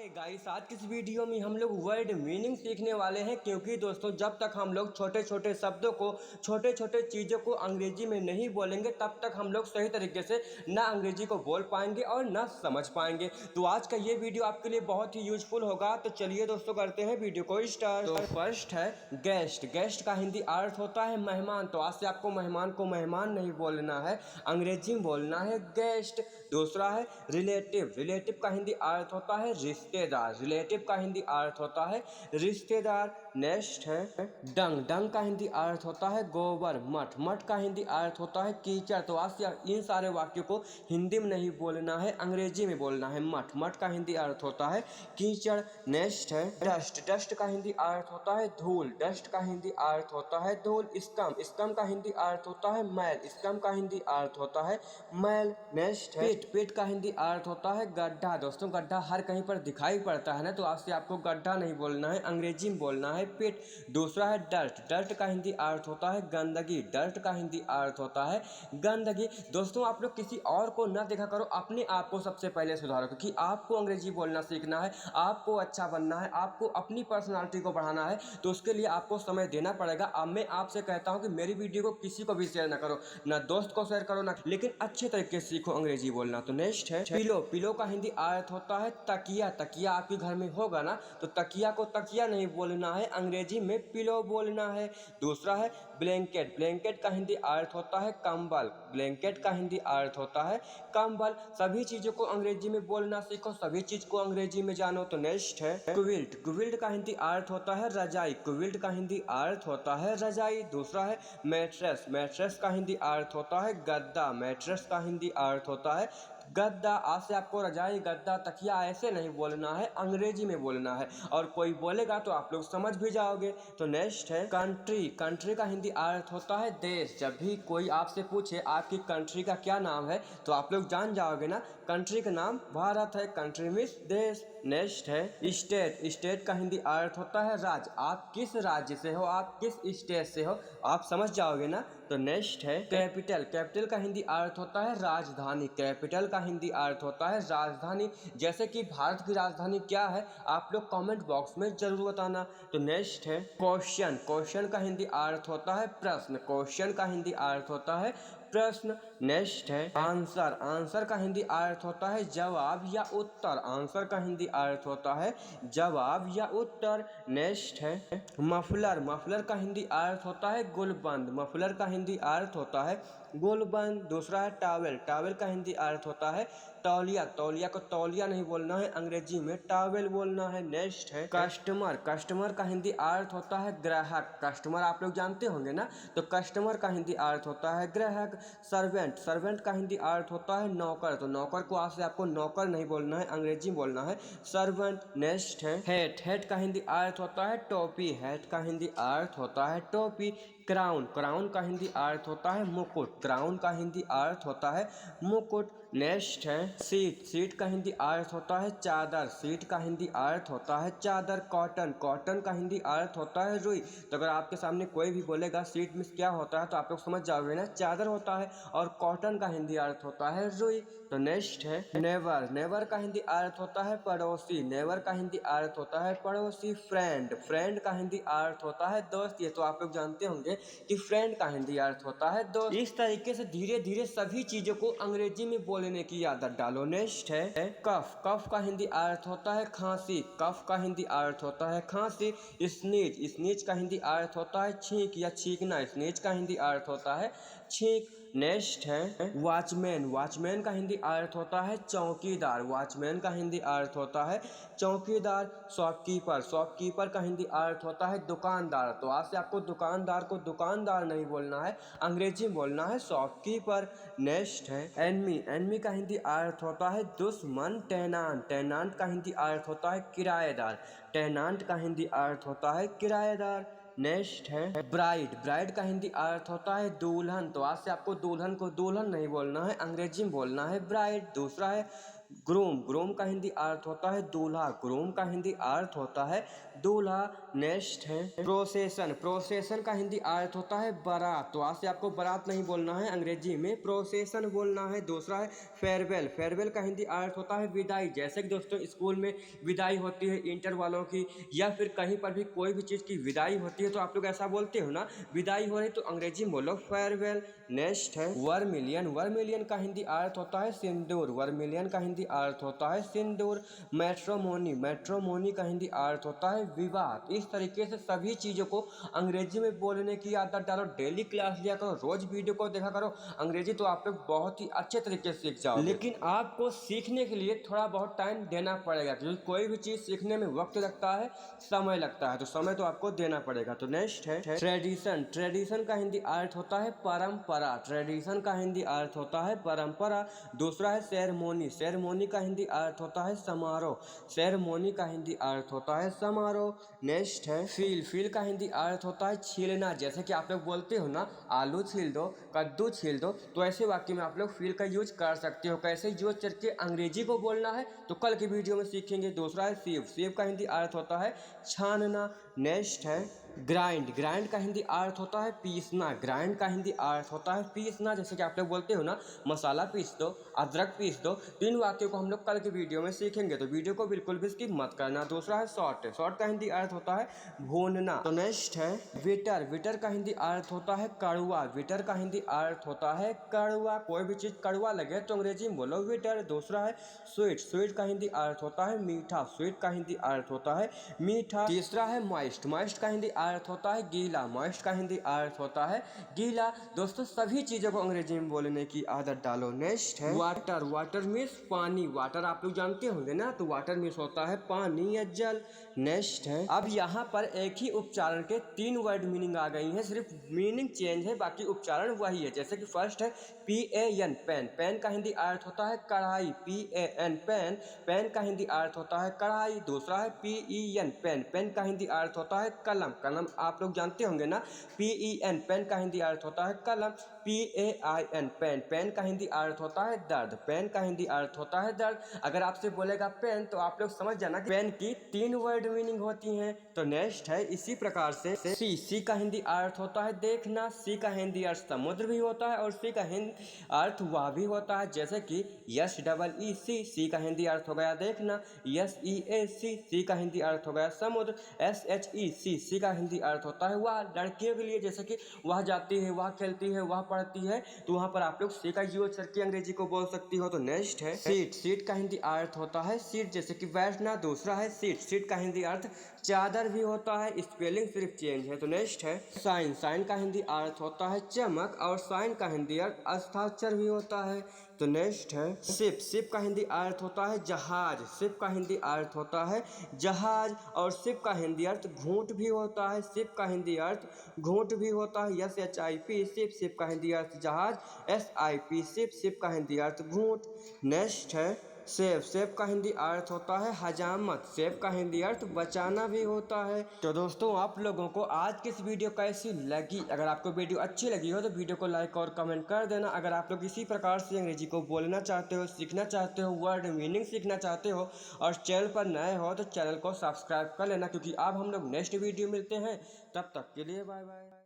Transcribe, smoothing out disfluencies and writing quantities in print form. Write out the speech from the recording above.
Guys, आज की इस वीडियो में हम लोग वर्ड मीनिंग सीखने वाले हैं, क्योंकि दोस्तों जब तक हम लोग छोटे छोटे शब्दों को, छोटे छोटे चीज़ों को अंग्रेजी में नहीं बोलेंगे तब तक हम लोग सही तरीके से ना अंग्रेजी को बोल पाएंगे और ना समझ पाएंगे। तो आज का ये वीडियो आपके लिए बहुत ही यूजफुल होगा। तो चलिए दोस्तों करते हैं वीडियो को स्टार्ट। तो फर्स्ट है गेस्ट। गेस्ट का हिंदी अर्थ होता है मेहमान। तो आज से आपको मेहमान को मेहमान नहीं बोलना है, अंग्रेजी में बोलना है गेस्ट। दूसरा है रिलेटिव। रिलेटिव का हिंदी अर्थ होता है रिश्तेदार। रिलेटिव का हिंदी अर्थ होता है रिश्तेदार। नेक्स्ट है डंग। डंग का हिंदी अर्थ होता है गोबर। मठ। मठ का हिंदी अर्थ होता है कीचड़। तो आज से इन सारे वाक्यों को हिंदी में नहीं बोलना है, अंग्रेजी में बोलना है। मठ। मठ का हिंदी अर्थ होता है कीचड़। नेक्स्ट है डस्ट। डस्ट का हिंदी अर्थ होता है धूल। डस्ट का हिंदी अर्थ होता है धूल। स्कम। स्कम का हिंदी अर्थ होता है मैल। स्कम का हिंदी अर्थ होता है मैल। नेक्स्ट है पिट। पिट का हिंदी अर्थ होता है गड्ढा। दोस्तों गड्ढा हर कहीं पर दिखाई पड़ता है ना, तो आज से आपको गड्ढा नहीं बोलना है, अंग्रेजी में बोलना है पिट। दूसरा है डर्ट। डर्ट का हिंदी अर्थ होता है गंदगी। डर्ट का हिंदी अर्थ होता है गंदगी। दोस्तों आप लोग किसी और को ना देखा करो, अपने आप को सबसे पहले सुधारो, क्योंकि आपको अंग्रेजी बोलना सीखना है, आपको अच्छा बनना है, आपको अपनी पर्सनालिटी को बढ़ाना है। तो उसके लिए आपको समय देना पड़ेगा। अब मैं आपसे कहता हूँ कि मेरी वीडियो को किसी को भी शेयर ना करो, ना दोस्त को शेयर करो ना, लेकिन अच्छे तरीके से सीखो अंग्रेजी बोलना। तो नेक्स्ट है पिलो। पिलो का हिंदी अर्थ होता है तकिया। तकिया आपके घर में होगा ना, तो तकिया को तकिया नहीं बोलना है, अंग्रेजी में पिलो बोलना है। दूसरा है ब्लैंकेट। ब्लैंकेट का हिंदी अर्थ होता है कंबल। ब्लैंकेट का हिंदी अर्थ होता है कंबल। सभी चीजों को अंग्रेजी में बोलना सीखो, सभी चीज को अंग्रेजी में जानो। तो नेक्स्ट है क्विल्ट। क्विल्ट का हिंदी अर्थ होता है रजाई। क्विल्ट का हिंदी अर्थ होता है रजाई। दूसरा है मैट्रेस। मैट्रेस का हिंदी अर्थ होता है गद्दा। मैट्रेस का हिंदी अर्थ होता है गद्दा। आज से आपको रजाई, गद्दा, तकिया ऐसे नहीं बोलना है, अंग्रेजी में बोलना है, और कोई बोलेगा तो आप लोग समझ भी जाओगे। तो नेक्स्ट है कंट्री। कंट्री का हिंदी अर्थ होता है देश। जब भी कोई आपसे पूछे आपकी कंट्री का क्या नाम है, तो आप लोग जान जाओगे ना, कंट्री का नाम भारत है। कंट्री मीन्स देश। नेक्स्ट है स्टेट। स्टेट का हिंदी अर्थ होता है राज्य। आप किस राज्य से हो, आप किस स्टेट से हो, आप समझ जाओगे ना। तो नेक्स्ट है कैपिटल। कैपिटल का हिंदी अर्थ होता है राजधानी। कैपिटल का हिंदी अर्थ होता है राजधानी। जैसे कि भारत की राजधानी क्या है, आप लोग कमेंट बॉक्स में जरूर बताना। तो नेक्स्ट है क्वेश्चन। क्वेश्चन का हिंदी अर्थ होता है प्रश्न। क्वेश्चन का हिंदी अर्थ होता है प्रश्न। नेक्स्ट है आंसर। आंसर का हिंदी अर्थ होता है जवाब या उत्तर। आंसर का हिंदी अर्थ होता है जवाब या उत्तर। नेक्स्ट है मफलर। मफलर का हिंदी अर्थ होता है गुलबंद। मफलर का हिंदी अर्थ होता है गुलबंद। दूसरा है टॉवेल। टॉवेल का हिंदी अर्थ होता है तौलिया। तौलिया को तौलिया नहीं बोलना है, अंग्रेजी में टॉवेल बोलना है। नेक्स्ट है कस्टमर। कस्टमर का हिंदी अर्थ होता है ग्राहक। कस्टमर आप लोग जानते होंगे ना, तो कस्टमर का हिंदी अर्थ होता है ग्राहक। सर्वेंट। सर्वेंट का हिंदी अर्थ होता है नौकर। तो नौकर को आज से आपको नौकर नहीं बोलना है, अंग्रेजी में बोलना है सर्वेंट। नेक्स्ट है हेट। हेट का हिंदी अर्थ होता है टोपी। हेट का हिंदी अर्थ होता है टोपी। क्राउन। क्राउन का हिंदी अर्थ होता है मुकुट। क्राउन का हिंदी अर्थ होता है मुकुट। नेक्स्ट है सीट। सीट का हिंदी अर्थ होता है चादर। सीट का हिंदी अर्थ होता है चादर। कॉटन। कॉटन का हिंदी अर्थ होता है रुई। तो अगर आपके सामने कोई भी बोलेगा सीट में क्या होता है, तो आप लोग समझ जाओगे ना, चादर होता है। और कॉटन का हिंदी अर्थ होता है रुई। तो नेक्स्ट है नेवर। नेवर का हिंदी अर्थ होता है पड़ोसी। नेवर का हिंदी अर्थ होता है पड़ोसी। फ्रेंड। फ्रेंड का हिंदी अर्थ होता है दोस्त। ये तो आप लोग जानते होंगे कि फ्रेंड का हिंदी अर्थ होता है दोस्त। इस तरीके से धीरे धीरे सभी चीजों को अंग्रेजी में बोलने की आदत डालो। नेक्स्ट है कफ। कफ का हिंदी अर्थ होता है खांसी। कफ का हिंदी अर्थ होता है खांसी। स्नीज। स्नीज का हिंदी अर्थ होता है छींक या छींकना। स्नीज का हिंदी अर्थ होता है छींक। नेक्स्ट है वॉचमैन। वॉचमैन का हिंदी अर्थ होता है चौकीदार। वॉचमैन का हिंदी अर्थ होता है चौकीदार। शॉपकीपर। शॉपकीपर का हिंदी अर्थ होता है दुकानदार। तो आज से आपको दुकानदार को दुकानदार नहीं बोलना है, अंग्रेजी में बोलना है शॉपकीपर। नेक्स्ट है एनमी। एनमी का हिंदी अर्थ होता है दुश्मन। टेनांट। टेनांट का हिंदी अर्थ होता है किराएदार। टेनांट का हिंदी अर्थ होता है किराएदार। नेक्स्ट है ब्राइड। ब्राइड का हिंदी अर्थ होता है दुल्हन। तो आज से आपको दुल्हन को दुल्हन नहीं बोलना है, अंग्रेजी में बोलना है ब्राइड। दूसरा है ग्रूम, ग्रूम का हिंदी अर्थ होता है दूल्हा, ग्रूम का हिंदी अर्थ होता है दूल्हा। नेक्स्ट है प्रोसेशन, प्रोसेशन का हिंदी अर्थ होता है बारात। तो आज से आपको बारात नहीं बोलना है, अंग्रेजी में प्रोसेशन बोलना है। दूसरा है फेयरवेल, फेयरवेल का हिंदी अर्थ होता है विदाई। जैसे कि दोस्तों स्कूल में विदाई होती है इंटर वालों की, या फिर कहीं पर भी कोई भी चीज़ की विदाई होती है तो आप लोग ऐसा बोलते हो ना, विदाई हो रही तो अंग्रेजी में बोलो फेयरवेल। नेक्स्ट है वर्मिलियन, वर्मिलियन का हिंदी अर्थ होता है सिंदूर, वर्मिलियन का हिंदी अर्थ होता है सिंदूर। मैट्रोमोनी, मैट्रोमोनी का हिंदी अर्थ होता है विवाह। इस तरीके से सभी चीज़ों को अंग्रेजी में बोलने की आदत डालो, डेली क्लास लिया करो, रोज वीडियो को देखा करो, अंग्रेजी तो आप लोग बहुत ही अच्छे तरीके से सीख जाओ। लेकिन आपको सीखने के लिए थोड़ा बहुत टाइम देना पड़ेगा, क्योंकि कोई भी चीज़ सीखने में वक्त लगता है, समय लगता है, तो समय तो आपको देना पड़ेगा। तो नेक्स्ट है ट्रेडिशन, ट्रेडिशन का हिंदी अर्थ होता है परंपरा, ट्रेडिशन का हिंदी अर्थ होता है परंपरा। दूसरा है सेरेमोनी, सेरेमोनी का हिंदी अर्थ होता है समारोह, सेरेमोनी का हिंदी अर्थ होता है समारोह। नेक्स्ट है फील, फील का हिंदी अर्थ होता है छीलना। जैसे कि आप लोग बोलते हो ना, आलू छील दो, कद्दू छील दो, तो ऐसे वाक्य में आप लोग फील का यूज कर सकते हो। कैसे यूज करके अंग्रेजी को बोलना है तो कल की वीडियो में सीखेंगे। दूसरा है सेव, सेव का हिंदी अर्थ होता है छानना। नेक्स्ट है ग्राइंड, ग्राइंड का हिंदी अर्थ होता है पीसना, ग्राइंड का हिंदी अर्थ होता है पीसना। जैसे कि आप लोग बोलते हो ना, मसाला पीस दो, अदरक पीस दो। तीन वाक्यों को हम लोग कल की वीडियो में सीखेंगे, तो वीडियो को बिल्कुल भी स्किप मत करना। दूसरा है शॉर्ट, शॉर्ट का हिंदी अर्थ होता है भूनना। तो नेक्स्ट है विटर, विटर का हिंदी अर्थ होता है कड़वा, विटर का हिंदी अर्थ होता है कड़वा। कोई भी चीज़ कड़वा लगे तो अंग्रेजी में बोलो विटर। दूसरा है स्वीट, स्वीट का हिंदी अर्थ होता है मीठा, स्वीट का हिंदी अर्थ होता है मीठा। तीसरा है मॉइस्ट, मॉइस्ट का हिंदी अर्थ होता है गीला, मॉइस्ट का हिंदी अर्थ होता है गीला। दोस्तों सभी चीज़ों को अंग्रेजी में बोलने की आदत डालो। नेक्स्ट है वाटर, वाटर मीन्स पानी, वाटर आप लोग जानते होंगे ना, तो वाटर मीन्स होता है पानी या जल। नेक्स्ट है अब यहाँ पर एक ही उच्चारण के 3 वर्ड मीनिंग आ गई हैं, सिर्फ मीनिंग चेंज है, बाकी उच्चारण वही है। जैसे कि फर्स्ट है PAN, पेन, पेन का हिंदी अर्थ होता है कढ़ाई, PAN पेन, पेन का हिंदी अर्थ होता है कढ़ाई। दूसरा है PEN, पेन, पेन का हिंदी अर्थ होता है कलम, कलम आप लोग जानते होंगे ना, PEN पेन का हिंदी अर्थ होता है कलम। PAIN पेन, पेन का हिंदी अर्थ होता है दर्द, पेन का हिंदी अर्थ होता है दर्द। अगर आपसे बोलेगा पेन तो आप लोग समझ जाना कि पेन की 3 वर्ड मीनिंग होती हैं। तो नेक्स्ट है इसी प्रकार से सी, सी का हिंदी अर्थ होता है देखना, सी का हिंदी अर्थ समुद्र भी होता है और सी का हिंदी अर्थ वह भी होता है। जैसे कि SEEC, सी का हिंदी अर्थ हो गया देखना। SEAC, सी का हिंदी अर्थ हो गया समुद्र। SHEC, सी का हिंदी अर्थ होता है वह। लड़कियों के लिए जैसे कि वह जाती है, वह खेलती है, वह पढ़ती है, तो वहाँ पर आप लोग सी का यूज करके अंग्रेजी को बोल सकती हो। तो नेक्स्ट है सीट, सीट का हिंदी अर्थ होता है सीट, जैसे कि बैठना। दूसरा है सीट, सीट का हिंदी अर्थ चादर भी होता है, स्पेलिंग सिर्फ चेंज है। तो नेक्स्ट है साइन, साइन का हिंदी अर्थ होता है चमक और साइन का हिंदी अर्थ हस्ताक्षर भी होता है। तो नेक्स्ट है शिप, शिप का हिंदी अर्थ होता है जहाज, शिप का हिंदी अर्थ होता है जहाज और शिप का हिंदी अर्थ घूंट भी होता है, शिप का हिंदी अर्थ घूंट भी होता है। SHIP शिप, शिप का हिंदी अर्थ जहाज। SIP शिप, शिप का हिंदी अर्थ घूंट। नेक्स्ट है सेव, सेव का हिंदी अर्थ होता है हजामत, सेव का हिंदी अर्थ बचाना भी होता है। तो दोस्तों आप लोगों को आज की इस वीडियो कैसी लगी? अगर आपको वीडियो अच्छी लगी हो तो वीडियो को लाइक और कमेंट कर देना। अगर आप लोग इसी प्रकार से अंग्रेजी को बोलना चाहते हो, सीखना चाहते हो, वर्ड मीनिंग सीखना चाहते हो और चैनल पर नए हो तो चैनल को सब्सक्राइब कर लेना, क्योंकि अब हम लोग नेक्स्ट वीडियो मिलते हैं। तब तक के लिए बाय बाय।